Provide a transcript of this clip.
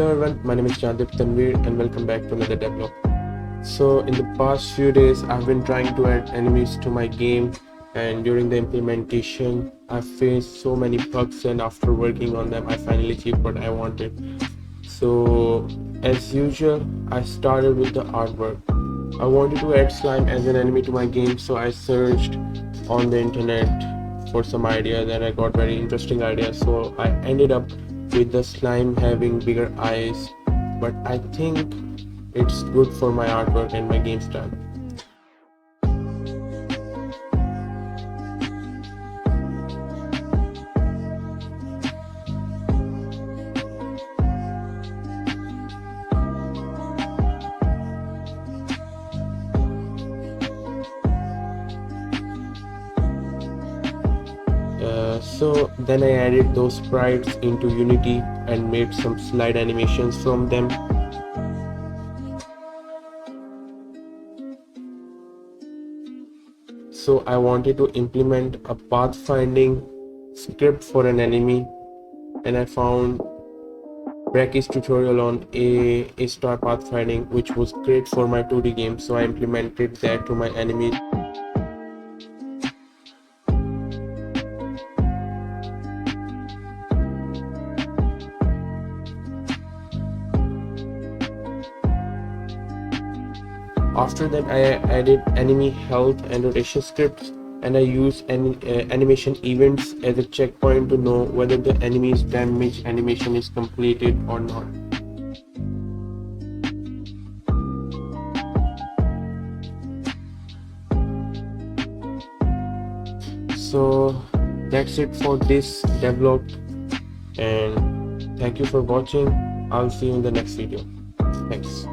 Hello everyone, my name is Tanvir and welcome back to another Devlog. So in the past few days I've been trying to add enemies to my game, and during the implementation I faced so many bugs, and after working on them I finally achieved what I wanted. So as usual I started with the artwork. I wanted to add slime as an enemy to my game, so I searched on the internet for some ideas and I got very interesting ideas. So I ended up with the slime having bigger eyes, but I think it's good for my artwork and my game style. So then I added those sprites into Unity and made some slide animations from them. So I wanted to implement a pathfinding script for an enemy, and I found LAKEY's tutorial on A-star pathfinding, which was great for my 2D game, so I implemented that to my enemy. After that I added enemy health and rotation scripts, and I used animation events as a checkpoint to know whether the enemy's damage animation is completed or not. So that's it for this devlog, and thank you for watching. I'll see you in the next video. Thanks.